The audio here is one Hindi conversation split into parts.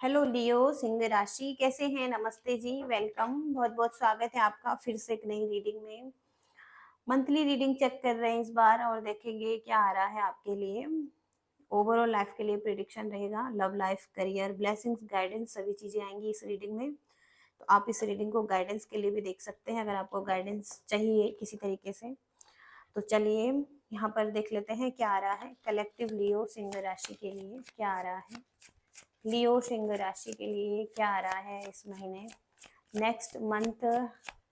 हेलो लियो सिंह राशि कैसे हैं। नमस्ते जी, वेलकम। बहुत बहुत स्वागत है आपका फिर से एक नई रीडिंग में। मंथली रीडिंग चेक कर रहे हैं इस बार और देखेंगे क्या आ रहा है आपके लिए। ओवरऑल लाइफ के लिए प्रिडिक्शन रहेगा। Love life, career, blessings, guidance सभी चीजें आएंगी इस रीडिंग में। तो आप इस रीडिंग को गाइडेंस के लिए भी देख सकते हैं अगर आपको गाइडेंस चाहिए किसी तरीके से। तो चलिए यहाँ पर देख लेते हैं क्या आ रहा है कलेक्टिव लियो सिंह राशि के लिए। क्या आ रहा है लियो सिंह राशि के लिए, क्या आ रहा है इस महीने, नेक्स्ट मंथ,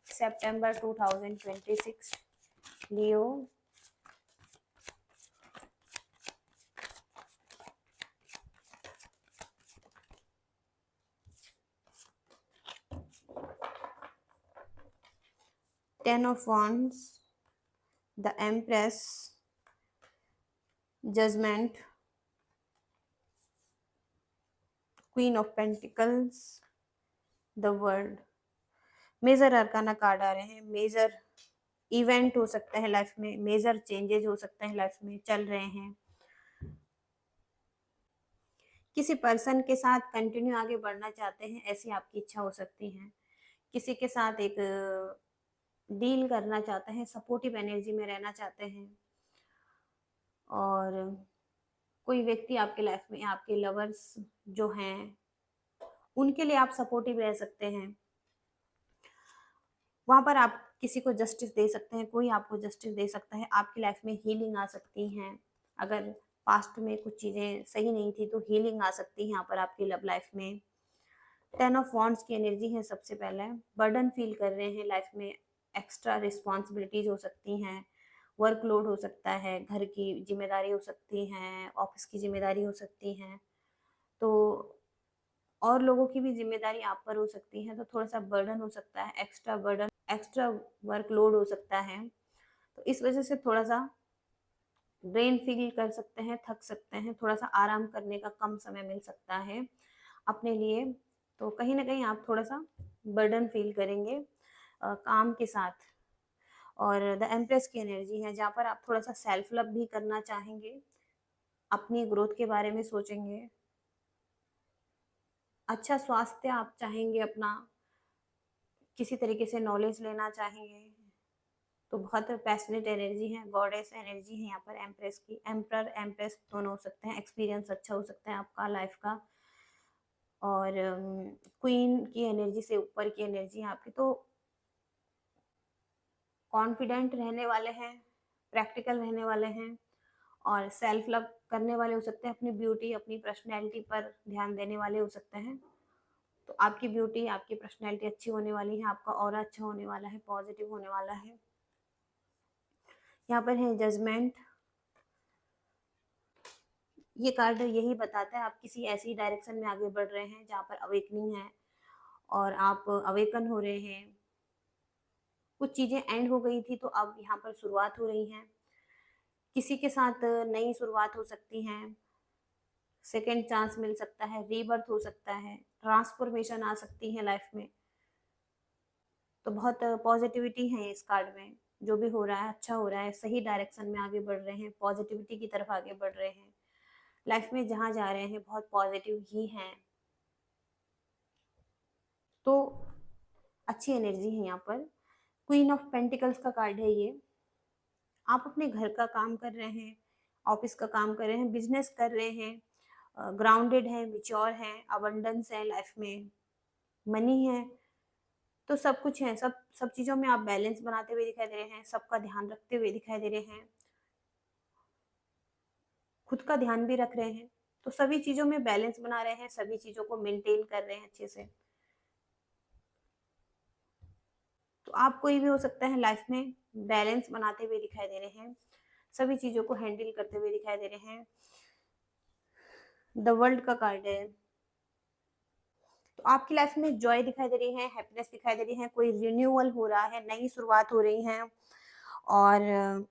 सितंबर 2026। Leo, ten of wands, the empress, judgment, queen of pentacles, the world. Major arcana card आ रहे हैं। मेजर इवेंट हो सकते हैं लाइफ में, मेजर चेंजेस हो सकते हैं लाइफ में, चल रहे हैं। किसी पर्सन के साथ कंटिन्यू आगे बढ़ना चाहते हैं, ऐसी आपकी इच्छा हो सकती है। किसी के साथ एक डील करना चाहते हैं, सपोर्टिव एनर्जी में रहना चाहते हैं। और कोई व्यक्ति आपके लाइफ में, आपके लवर्स जो हैं, उनके लिए आप सपोर्टिव रह सकते हैं। वहां पर आप किसी को जस्टिस दे सकते हैं, कोई आपको जस्टिस दे सकता है। आपकी लाइफ में हीलिंग आ सकती है। अगर पास्ट में कुछ चीजें सही नहीं थी तो हीलिंग आ सकती है यहाँ पर आपकी लव लाइफ में। टेन ऑफ वॉन्ड्स की एनर्जी है। सबसे पहले बर्डन फील कर रहे हैं लाइफ में, एक्स्ट्रा रिस्पॉन्सिबिलिटीज हो सकती हैं, वर्कलोड हो सकता है, घर की जिम्मेदारी हो सकती हैं, ऑफिस की जिम्मेदारी हो सकती हैं। तो और लोगों की भी जिम्मेदारी आप पर हो सकती है, तो थोड़ा सा बर्डन हो सकता है, एक्स्ट्रा बर्डन, एक्स्ट्रा वर्कलोड हो सकता है। तो इस वजह से थोड़ा सा ड्रेन फील कर सकते हैं, थक सकते हैं, थोड़ा सा आराम करने का कम समय मिल सकता है अपने लिए। तो कहीं ना कहीं आप थोड़ा सा बर्डन फील करेंगे काम के साथ। और द एम्प्रेस की एनर्जी है जहाँ पर आप थोड़ा सा सेल्फ लव भी करना चाहेंगे, अपनी ग्रोथ के बारे में सोचेंगे, अच्छा स्वास्थ्य आप चाहेंगे अपना, किसी तरीके से नॉलेज लेना चाहेंगे। तो बहुत पैशनेट एनर्जी है, गॉडेस एनर्जी है यहाँ पर एम्प्रेस की। एम्प्रर एम्प्रेस दोनों हो सकते हैं, एक्सपीरियंस अच्छा हो सकता है आपका लाइफ का। और क्वीन की एनर्जी से ऊपर की एनर्जी है आपकी। तो कॉन्फिडेंट रहने वाले हैं, प्रैक्टिकल रहने वाले हैं और सेल्फ लव करने वाले हो सकते हैं। अपनी ब्यूटी, अपनी पर्सनैलिटी पर ध्यान देने वाले हो सकते हैं। तो आपकी ब्यूटी, आपकी पर्सनैलिटी अच्छी होने वाली है, आपका ऑरा अच्छा होने वाला है, पॉजिटिव होने वाला है। यहाँ पर है जजमेंट। ये कार्ड यही बताता है आप किसी ऐसी डायरेक्शन में आगे बढ़ रहे हैं जहाँ पर अवेकनिंग है और आप अवेकन हो रहे हैं। कुछ चीजें एंड हो गई थी तो अब यहाँ पर शुरुआत हो रही है। किसी के साथ नई शुरुआत हो सकती है, सेकेंड चांस मिल सकता है, रीबर्थ हो सकता है, ट्रांसफॉर्मेशन आ सकती है लाइफ में। तो बहुत पॉजिटिविटी है इस कार्ड में। जो भी हो रहा है अच्छा हो रहा है, सही डायरेक्शन में आगे बढ़ रहे हैं, पॉजिटिविटी की तरफ आगे बढ़ रहे हैं। लाइफ में जहाँ जा रहे हैं बहुत पॉजिटिव ही हैं। तो अच्छी एनर्जी है यहाँ पर। क्वीन ऑफ पेंटिकल्स का कार्ड है ये। आप अपने घर का काम कर रहे हैं, ऑफिस का काम कर रहे हैं, बिजनेस कर रहे हैं, ग्राउंडेड है, मिच्योर है, अबंडेंस है लाइफ में, मनी है। तो सब कुछ है, सब सब चीजों में आप बैलेंस बनाते हुए दिखाई दे रहे हैं, सबका ध्यान रखते हुए दिखाई दे रहे हैं, खुद का ध्यान भी रख रहे हैं। तो सभी चीजों में बैलेंस बना रहे हैं, सभी चीजों को मेंटेन कर रहे हैं अच्छे से। तो आप कोई भी हो सकता है लाइफ में, बैलेंस बनाते हुए दिखाई दे रहे हैं, सभी चीजों को हैंडल करते हुए दिखाई दे रहे हैं। द वर्ल्ड का कार्ड है। तो आपकी लाइफ में जॉय दिखाई दे रही है, हैप्पीनेस दिखाई दे रही है, कोई रिन्यूअल हो रहा है, नई शुरुआत हो रही है। और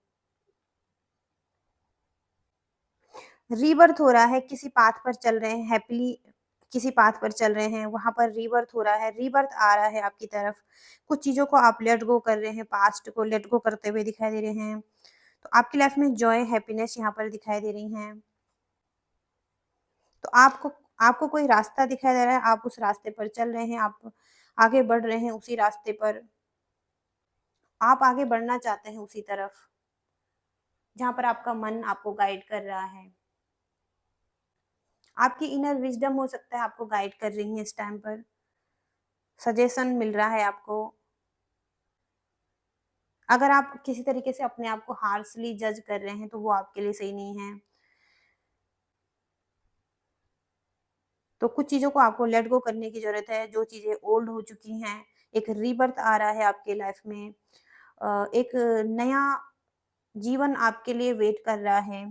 रीबर्थ हो रहा है, किसी पाथ पर चल रहे हैं हैप्पीली, किसी पाथ पर चल रहे हैं, वहां पर रीबर्थ हो रहा है, रीबर्थ आ रहा है आपकी तरफ। कुछ चीजों को आप लेट गो कर रहे हैं, पास्ट को लेट गो करते हुए दिखाई दे रहे हैं। तो आपकी लाइफ में जॉय, हैप्पीनेस यहाँ पर दिखाई दे रही हैं। तो आपको आपको कोई रास्ता दिखाई दे रहा है, आप उस रास्ते पर चल रहे हैं, आप आगे बढ़ रहे हैं उसी रास्ते पर। आप आगे बढ़ना चाहते हैं उसी तरफ, जहाँ पर आपका मन आपको गाइड कर रहा है। आपकी इनर विज़डम हो सकता है आपको गाइड कर रही है इस टाइम पर, सजेशन मिल रहा है आपको। अगर आप किसी तरीके से अपने आप को हार्शली जज कर रहे हैं, तो वो आपके लिए सही नहीं है। तो कुछ चीज़ों को आपको लेट गो करने की ज़रूरत है, जो चीज़ें ओल्ड हो चुकी हैं। एक रीबर्थ आ रहा है आपके लाइफ में। एक नया जीवन आपके लिए वेट कर रहा है।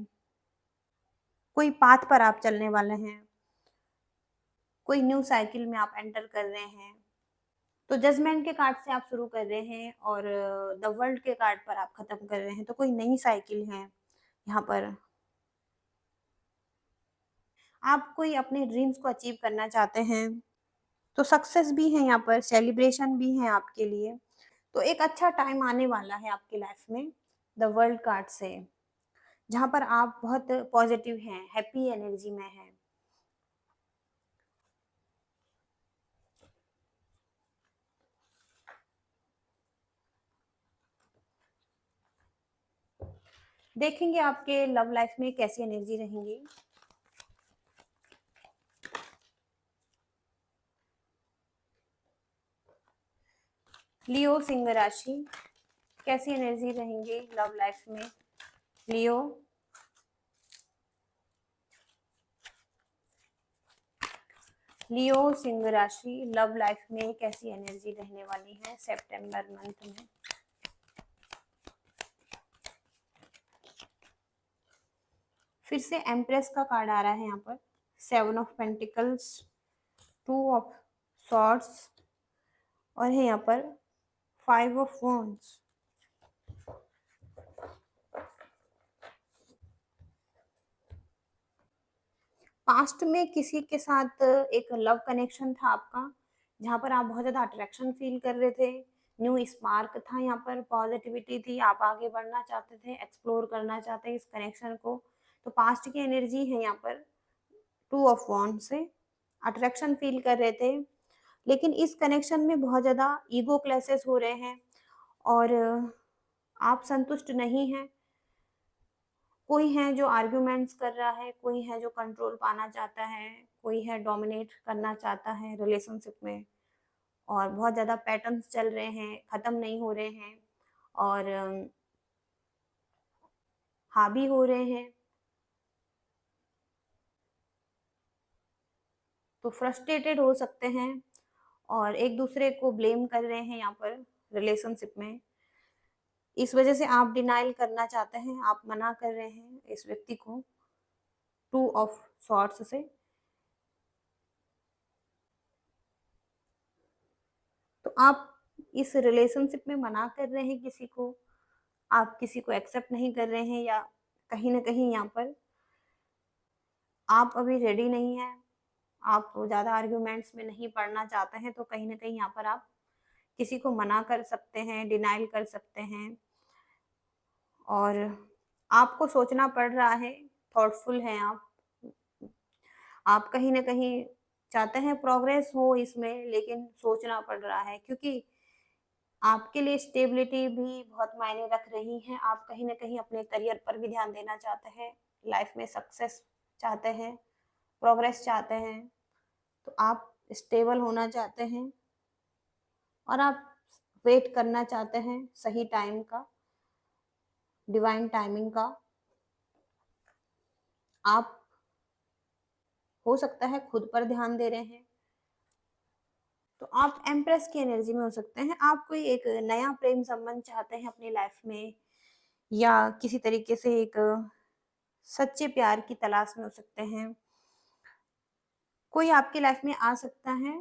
कोई पाथ पर आप चलने वाले हैं, कोई न्यू साइकिल में आप एंटर कर रहे हैं। तो जजमेंट के कार्ड से आप शुरू कर रहे हैं और द वर्ल्ड के कार्ड पर आप खत्म कर रहे हैं, तो कोई नई साइकिल है यहाँ पर। आप कोई अपने ड्रीम्स को अचीव करना चाहते हैं, तो सक्सेस भी है यहाँ पर, सेलिब्रेशन भी है आपके लिए। तो एक अच्छा टाइम आने वाला है आपकी लाइफ में द वर्ल्ड कार्ड से, जहाँ पर आप बहुत पॉजिटिव हैं, हैप्पी एनर्जी में हैं। देखेंगे आपके लव लाइफ में कैसी एनर्जी रहेंगी। लियो सिंह राशि, कैसी एनर्जी रहेंगी लव लाइफ में। लियो, लियो सिंह राशि लव लाइफ में कैसी एनर्जी रहने वाली है सितंबर मंथ में। फिर से एम्प्रेस का कार्ड आ रहा है यहाँ पर, 7 ऑफ पेंटिकल्स, 2 ऑफ सॉर्ड्स और है यहाँ पर 5 ऑफ वॉन्ड्स। पास्ट में किसी के साथ एक लव कनेक्शन था आपका, जहाँ पर आप बहुत ज़्यादा अट्रैक्शन फील कर रहे थे। न्यू स्पार्क था यहाँ पर, पॉजिटिविटी थी, आप आगे बढ़ना चाहते थे, एक्सप्लोर करना चाहते हैं इस कनेक्शन को। तो पास्ट की एनर्जी है यहाँ पर 2 ऑफ वॉन्ड से, अट्रैक्शन फील कर रहे थे, लेकिन इस कनेक्शन में बहुत ज़्यादा ईगो क्लैशेस हो रहे हैं और आप संतुष्ट नहीं हैं। कोई है जो आर्ग्यूमेंट्स कर रहा है, कोई है जो कंट्रोल पाना चाहता है, कोई है डोमिनेट करना चाहता है रिलेशनशिप में, और बहुत ज़्यादा पैटर्न्स चल रहे हैं, ख़त्म नहीं हो रहे हैं और हावी हो रहे हैं। तो फ्रस्ट्रेटेड हो सकते हैं और एक दूसरे को ब्लेम कर रहे हैं यहाँ पर रिलेशनशिप में। इस वजह से आप डिनाइल करना चाहते हैं, आप मना कर रहे हैं इस व्यक्ति को 2 ऑफ सॉर्ड्स से। तो आप इस रिलेशनशिप में मना कर रहे हैं किसी को, आप किसी को एक्सेप्ट नहीं कर रहे हैं, या कहीं न कहीं यहाँ पर आप अभी रेडी नहीं हैं, आप ज़्यादा आर्ग्यूमेंट्स में नहीं पड़ना चाहते हैं, तो कहीं न कहीं यहाँ पर आप किसी को मना कर सकते हैं, डिनाइल कर सकते हैं और आपको सोचना पड़ रहा है, थॉटफुल हैं आप। आप कहीं न कहीं चाहते हैं प्रोग्रेस हो इसमें, लेकिन सोचना पड़ रहा है क्योंकि आपके लिए स्टेबिलिटी भी बहुत मायने रख रही है। आप कहीं न कहीं अपने करियर पर भी ध्यान देना चाहते हैं, लाइफ में सक्सेस चाहते हैं, प्रोग्रेस चाहते हैं, तो आप स्टेबल होना चाहते हैं और आप वेट करना चाहते हैं सही टाइम का, डिवाइन टाइमिंग का। आप हो सकता है खुद पर ध्यान दे रहे हैं, तो आप एम्प्रेस की एनर्जी में हो सकते हैं। आप कोई एक नया प्रेम संबंध चाहते हैं अपनी लाइफ में, या किसी तरीके से एक सच्चे प्यार की तलाश में हो सकते हैं। कोई आपकी लाइफ में आ सकता है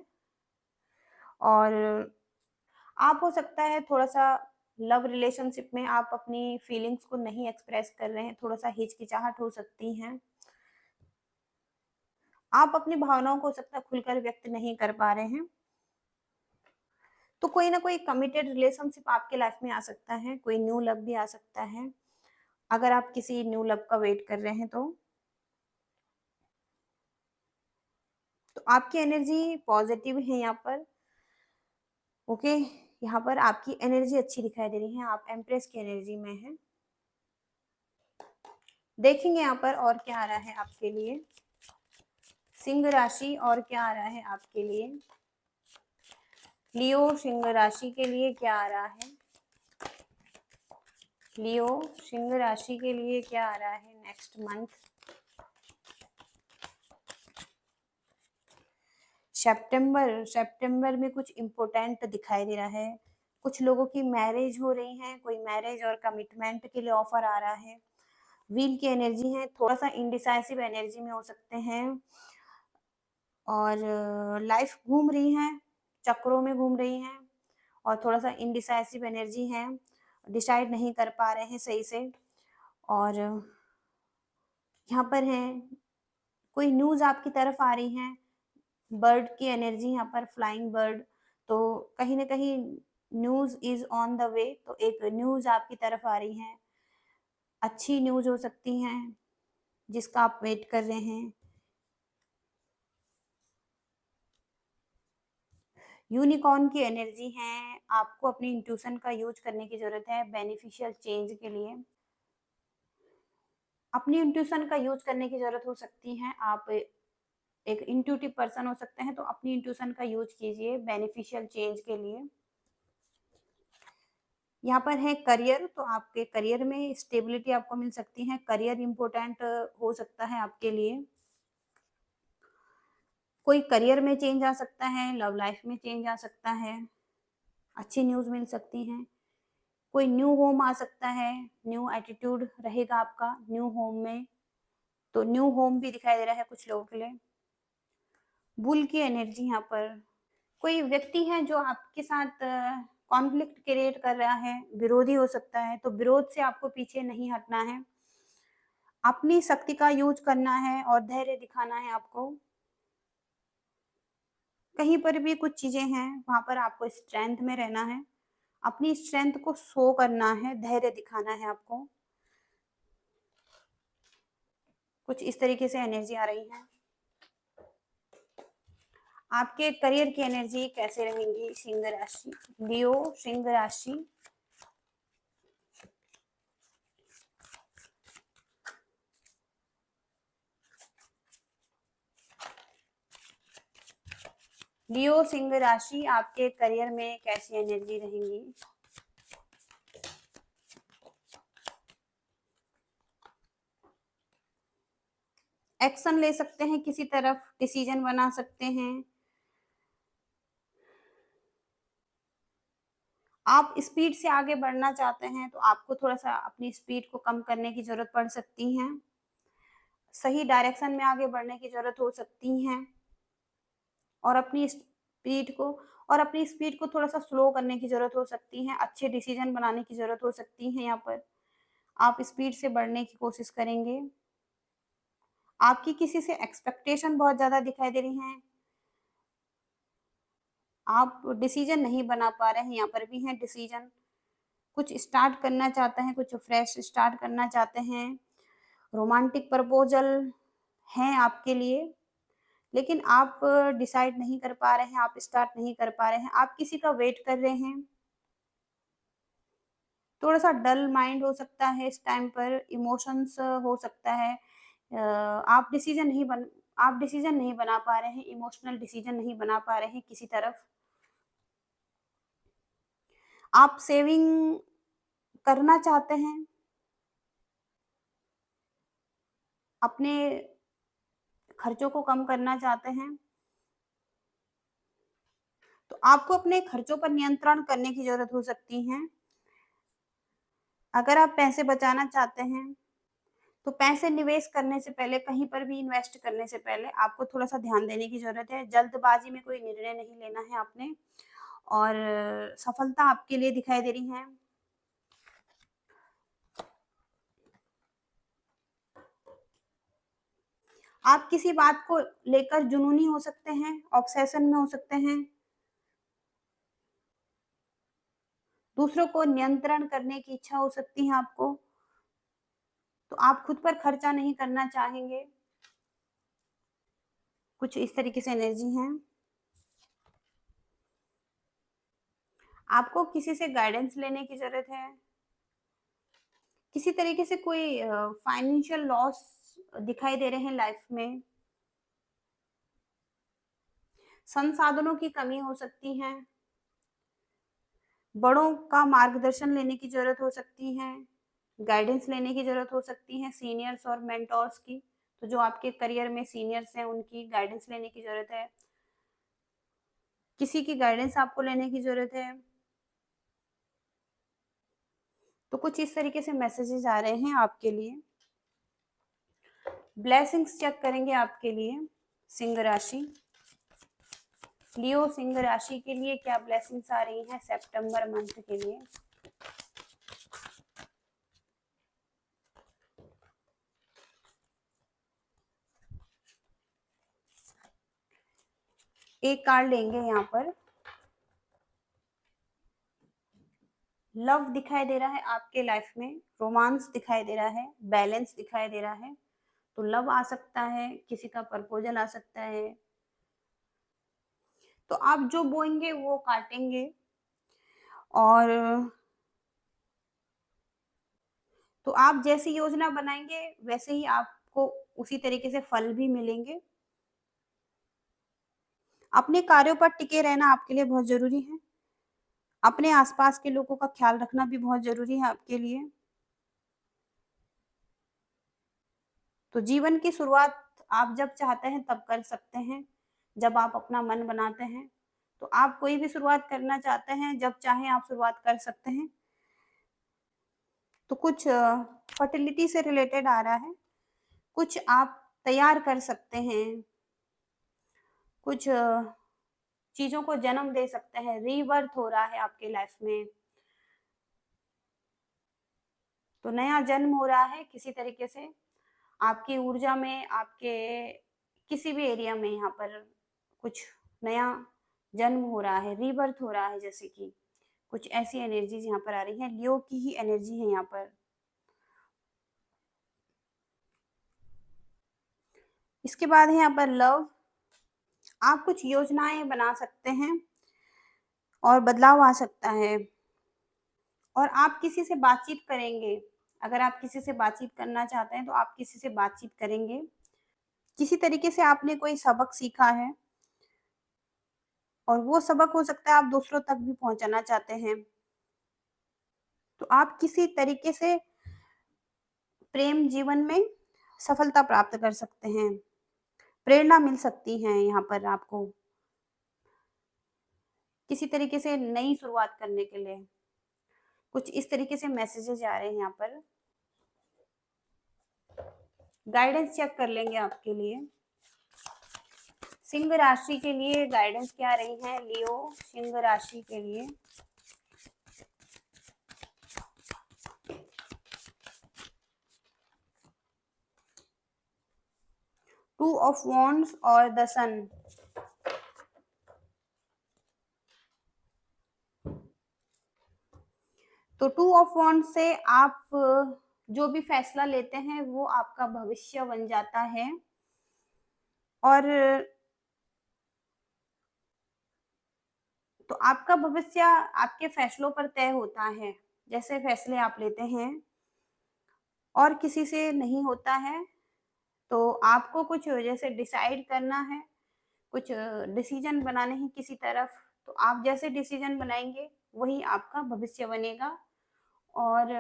और आप हो सकता है थोड़ा-सा लव रिलेशनशिप में आप अपनी फीलिंग्स को नहीं एक्सप्रेस कर रहे हैं, थोड़ा-सा हिचकिचाहट हो सकती है। आप अपनी भावनाओं को हो सकता है खुलकर व्यक्त नहीं कर पा रहे हैं। तो कोई ना कोई कमिटेड रिलेशनशिप आपके लाइफ में आ सकता है, कोई न्यू लव भी आ सकता है। अगर आप किसी न्यू लव का वेट कर रहे हैं तो। आपकी एनर्जी पॉजिटिव है यहाँ पर। ओके, यहाँ पर आपकी एनर्जी अच्छी दिखाई दे रही है, आप एम्प्रेस की एनर्जी में हैं। देखेंगे यहाँ पर और क्या आ रहा है आपके लिए। सिंह राशि, और क्या आ रहा है आपके लिए। लियो सिंह राशि के लिए क्या आ रहा है। लियो सिंह राशि के लिए क्या आ रहा है नेक्स्ट मंथ। सितंबर में कुछ इम्पोर्टेंट दिखाई दे रहा है। कुछ लोगों की मैरिज हो रही है, कोई मैरिज और कमिटमेंट के लिए ऑफर आ रहा है। व्हील की एनर्जी है, थोड़ा सा इंडिसाइसिव एनर्जी में हो सकते हैं, और लाइफ घूम रही है, चक्रों में घूम रही है, और थोड़ा सा इंडिसाइसिव एनर्जी है, डिसाइड नहीं कर पा रहे हैं सही से। और यहाँ पर है कोई न्यूज़ आपकी तरफ आ रही है। बर्ड की एनर्जी यहाँ पर, फ्लाइंग बर्ड, तो कहीं ना कहीं news is on the way, तो एक न्यूज़ आपकी तरफ आ रही है, अच्छी न्यूज़ हो सकती है जिसका आप वेट कर रहे हैं। यूनिकॉर्न की एनर्जी है, आपको अपनी इंट्यूशन का यूज करने की जरूरत है बेनिफिशियल चेंज के लिए। अपनी इंट्यूशन का यूज करने की जरूरत हो सकती है, आप एक इंट्यूटिव पर्सन हो सकते हैं, तो अपनी इंट्यूशन का यूज कीजिए बेनिफिशियल चेंज के लिए। यहाँ पर है करियर, तो आपके करियर में स्टेबिलिटी आपको मिल सकती है, करियर इंपॉर्टेंट हो सकता है आपके लिए। कोई करियर में चेंज आ सकता है, लव लाइफ में चेंज आ सकता है, अच्छी न्यूज़ मिल सकती हैं। कोई न्यू होम आ सकता है, न्यू एटीट्यूड रहेगा आपका न्यू होम में, तो न्यू होम भी दिखाई दे रहा है कुछ लोगों के लिए। बुल की एनर्जी यहाँ पर, कोई व्यक्ति है जो आपके साथ कॉन्फ्लिक्ट क्रिएट कर रहा है, विरोधी हो सकता है, तो विरोध से आपको पीछे नहीं हटना है, अपनी शक्ति का यूज करना है और धैर्य दिखाना है आपको। कहीं पर भी कुछ चीजें हैं वहां पर आपको स्ट्रेंथ में रहना है, अपनी स्ट्रेंथ को शो करना है, धैर्य दिखाना है आपको। कुछ इस तरीके से एनर्जी आ रही है। आपके करियर की एनर्जी कैसे रहेंगी सिंह राशि, लियो सिंह राशि। लियो सिंह राशि, आपके करियर में कैसी एनर्जी रहेंगी। एक्शन ले सकते हैं, किसी तरफ डिसीजन बना सकते हैं। आप स्पीड से आगे बढ़ना चाहते हैं, तो आपको थोड़ा सा अपनी स्पीड को कम करने की जरूरत पड़ सकती है, सही डायरेक्शन में आगे बढ़ने की जरूरत हो सकती है, और अपनी स्पीड को थोड़ा सा स्लो करने की जरूरत हो सकती है, अच्छे डिसीजन बनाने की जरूरत हो सकती है। यहाँ पर आप स्पीड से बढ़ने की कोशिश करेंगे। आपकी किसी से एक्सपेक्टेशन बहुत ज्यादा दिखाई दे रही हैं, आप डिसीजन नहीं बना पा रहे हैं, यहाँ पर भी है डिसीजन, कुछ स्टार्ट करना चाहते हैं, कुछ फ्रेश स्टार्ट करना चाहते हैं, रोमांटिक प्रपोजल हैं आपके लिए, लेकिन आप डिसाइड नहीं कर पा रहे हैं, आप स्टार्ट नहीं कर पा रहे हैं, आप किसी का वेट कर रहे हैं। थोड़ा सा डल माइंड हो सकता है इस टाइम पर, इमोशंस हो सकता है, आप डिसीजन नहीं बना पा रहे हैं, इमोशनल डिसीजन नहीं बना पा रहे हैं किसी तरफ। आप सेविंग करना चाहते हैं, अपने खर्चों को कम करना चाहते हैं, तो आपको अपने खर्चों पर नियंत्रण करने की जरूरत हो सकती है। अगर आप पैसे बचाना चाहते हैं, तो पैसे निवेश करने से पहले, कहीं पर भी इन्वेस्ट करने से पहले आपको थोड़ा सा ध्यान देने की जरूरत है, जल्दबाजी में कोई निर्णय नहीं लेना है आपने, और सफलता आपके लिए दिखाई दे रही है। आप किसी बात को लेकर जुनूनी हो सकते हैं, ऑब्सेशन में हो सकते हैं, दूसरों को नियंत्रण करने की इच्छा हो सकती है आपको, तो आप खुद पर खर्चा नहीं करना चाहेंगे। कुछ इस तरीके से एनर्जी है। आपको किसी से गाइडेंस लेने की ज़रूरत है। किसी तरीके से कोई फाइनेंशियल लॉस दिखाई दे रहे हैं लाइफ में। संसाधनों की कमी हो सकती है। बड़ों का मार्गदर्शन लेने की ज़रूरत हो सकती है। गाइडेंस लेने की ज़रूरत हो सकती है सीनियर्स और मेंटोर्स की। तो जो आपके करियर में सीनियर्स हैं उनकी गाइडेंस लेने की ज़रूरत है। किसी की गाइडेंस आपको लेने की ज़रूरत है। तो कुछ इस तरीके से मैसेजेस आ रहे हैं आपके लिए। ब्लेसिंग्स चेक करेंगे आपके लिए सिंह राशि। लियो सिंह राशि के लिए क्या ब्लेसिंग्स आ रही हैं सितंबर मंथ के लिए। एक कार्ड लेंगे यहाँ पर। लव दिखाई दे रहा है आपके लाइफ में, रोमांस दिखाई दे रहा है, बैलेंस दिखाई दे रहा है। तो लव आ सकता है, किसी का प्रपोजल आ सकता है। तो आप जो बोएंगे वो काटेंगे। और तो आप जैसी योजना बनाएंगे वैसे ही आपको उसी तरीके से फल भी मिलेंगे। अपने कार्यों पर टिके रहना आपके लिए बहुत जरूरी है। अपने आसपास के लोगों का ख्याल रखना भी बहुत जरूरी है आपके लिए। तो जीवन की शुरुआत आप जब चाहते हैं तब कर सकते हैं, जब आप अपना मन बनाते हैं। तो आप कोई भी शुरुआत करना चाहते हैं, जब चाहें आप शुरुआत कर सकते हैं। तो कुछ फर्टिलिटी से रिलेटेड आ रहा है। कुछ आप तैयार कर सकते हैं। कुछ चीज़ों को जन्म दे सकते हैं। रीबर्थ हो रहा है आपके लाइफ में। तो नया जन्म हो रहा है किसी तरीके से आपकी ऊर्जा में, आपके किसी भी एरिया में। यहाँ पर कुछ नया जन्म हो रहा है, रीबर्थ हो रहा है। जैसे कि कुछ ऐसी एनर्जीज यहाँ पर आ रही है। लियो की ही एनर्जी है यहाँ पर। इसके बाद है यहाँ पर लव। आप कुछ योजनाएं बना सकते हैं और बदलाव आ सकता है। और आप किसी से बातचीत करेंगे। अगर आप किसी से बातचीत करना चाहते हैं तो आप किसी से बातचीत करेंगे। किसी तरीके से आपने कोई सबक सीखा है और वो सबक हो सकता है आप दूसरों तक भी पहुंचाना चाहते हैं। तो आप किसी तरीके से प्रेम जीवन में सफलता प्राप्त कर सकते हैं। प्रेरणा मिल सकती है यहाँ पर आपको किसी तरीके से नई शुरुआत करने के लिए। कुछ इस तरीके से मैसेजेस आ रहे हैं यहाँ पर। गाइडेंस चेक कर लेंगे आपके लिए। सिंह राशि के लिए गाइडेंस क्या रही है लियो सिंह राशि के लिए। टू ऑफ वॉन्ड्स और द सन। तो टू ऑफ वॉन्ड से आप जो भी फैसला लेते हैं वो आपका भविष्य बन जाता है। और तो आपका भविष्य आपके फैसलों पर तय होता है। जैसे फैसले आप लेते हैं और किसी से नहीं होता है। तो आपको कुछ जैसे डिसाइड करना है, कुछ डिसीजन बनाने हैं किसी तरफ। तो आप जैसे डिसीजन बनाएंगे वही आपका भविष्य बनेगा। और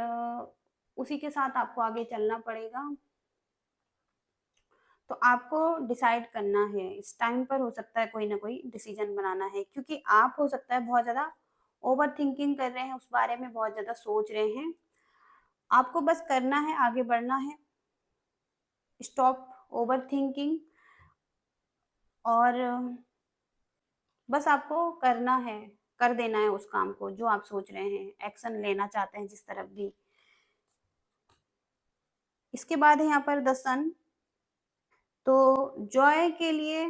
उसी के साथ आपको आगे चलना पड़ेगा। तो आपको डिसाइड करना है। इस टाइम पर हो सकता है कोई ना कोई डिसीजन बनाना है, क्योंकि आप हो सकता है बहुत ज़्यादा ओवर थिंकिंग कर रहे हैं, उस बारे में बहुत ज़्यादा सोच रहे हैं। आपको बस करना है, आगे बढ़ना है। Stop over thinking. और बस आपको करना है, कर देना है उस काम को जो आप सोच रहे हैं, एक्शन लेना चाहते हैं जिस तरफ भी। इसके बाद है यहाँ पर द सन। तो जॉय के लिए,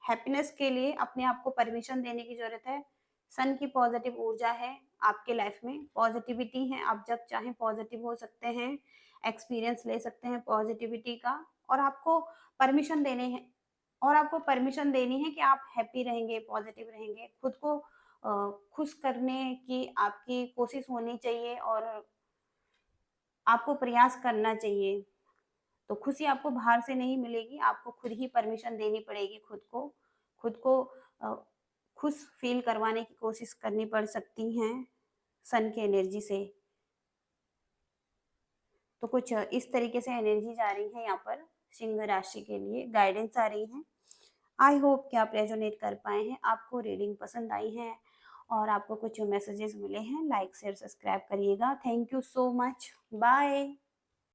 हैप्पीनेस के लिए अपने आप को परमिशन देने की जरूरत है। सन की पॉजिटिव ऊर्जा है आपके लाइफ में, पॉजिटिविटी है। आप जब चाहें पॉजिटिव हो सकते हैं, एक्सपीरियंस ले सकते हैं पॉजिटिविटी का। और आपको परमिशन देने हैं और आपको परमिशन देनी है कि आप हैप्पी रहेंगे, पॉजिटिव रहेंगे। खुद को खुश करने की आपकी कोशिश होनी चाहिए और आपको प्रयास करना चाहिए। तो खुशी आपको बाहर से नहीं मिलेगी, आपको खुद ही परमिशन देनी पड़ेगी खुद को। खुद को अ, खुश फ़ील करवाने की कोशिश करनी पड़ सकती हैं सन की एनर्जी से। तो कुछ इस तरीके से एनर्जीज़ आ रही हैं यहाँ पर सिंह राशि के लिए, गाइडेंस आ रही हैं। आई होप कि आप रेज़ोनेट कर पाए हैं, आपको रीडिंग पसंद आई है और आपको कुछ मैसेजेस मिले हैं। लाइक, शेयर, सब्सक्राइब करिएगा। Thank you so much. Bye.